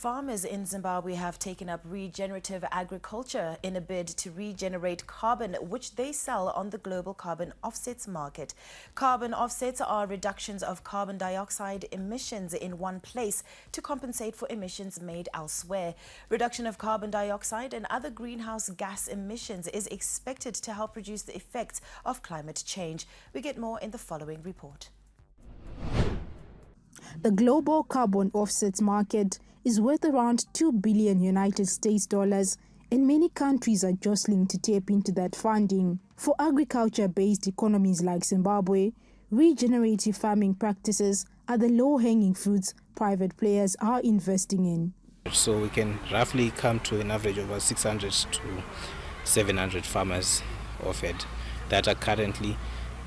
farmers in Zimbabwe have taken up regenerative agriculture in a bid to regenerate carbon, which they sell on the global carbon offsets market. Carbon offsets are reductions of carbon dioxide emissions in one place to compensate for emissions made elsewhere. Reduction of carbon dioxide and other greenhouse gas emissions is expected to help reduce the effects of climate change. We get more in the following report. The global carbon offsets market is worth around $2 billion United States dollars, and many countries are jostling to tap into that funding. For agriculture-based economies like Zimbabwe, regenerative farming practices are the low-hanging fruits private players are investing in. So we can roughly come to an average of about 600 to 700 farmers offered that are currently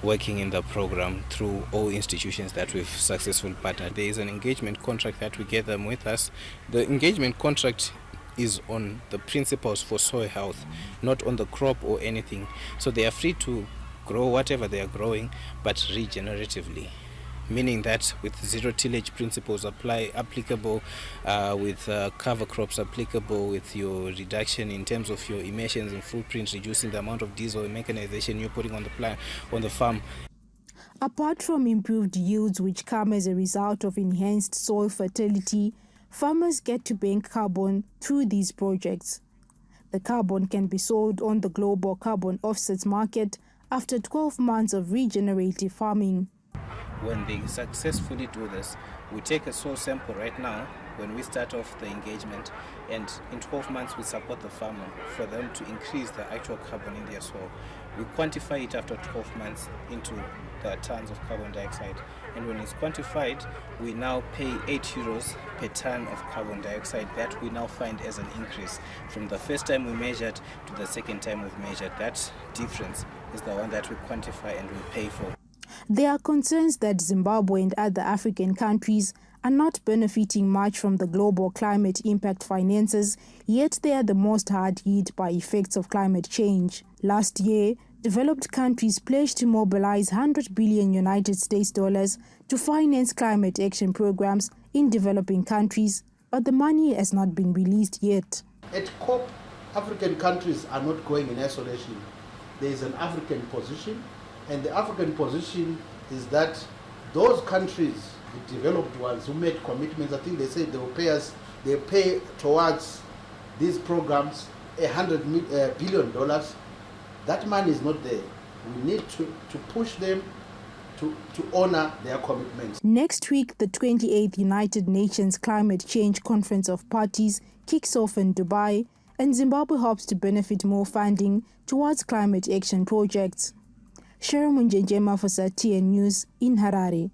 working in the program through all institutions that we've successfully partnered. There is an engagement contract that we get them with us. The engagement contract is on the principles for soil health, not on the crop or anything. So they are free to grow whatever they are growing, but regeneratively. Meaning that with zero tillage principles applicable, with cover crops applicable, with your reduction in terms of your emissions and footprint, reducing the amount of diesel and mechanization you're putting on the farm. Apart from improved yields which come as a result of enhanced soil fertility, farmers get to bank carbon through these projects. The carbon can be sold on the global carbon offsets market after 12 months of regenerative farming. When they successfully do this, we take a soil sample right now when we start off the engagement, and in 12 months we support the farmer for them to increase the actual carbon in their soil. We quantify it after 12 months into the tons of carbon dioxide, and when it's quantified, we now pay €8 per ton of carbon dioxide that we now find as an increase from the first time we measured to the second time we've measured. That difference is the one that we quantify and we pay for. There are concerns that Zimbabwe and other African countries are not benefiting much from the global climate impact finances, yet they are the most hard hit by effects of climate change. Last year, developed countries pledged to mobilize $100 billion United States dollars to finance climate action programs in developing countries, but the money has not been released yet. At COP, African countries are not going in isolation. There is an African position. And the African position is that those countries, the developed ones who made commitments, I think they said they will pay us, they pay towards these programs $100 billion. That money is not there. We need to push them to honor their commitments. Next week, the 28th United Nations Climate Change Conference of Parties kicks off in Dubai, and Zimbabwe hopes to benefit more funding towards climate action projects. Sharon Munjenjema for SATN News in Harare.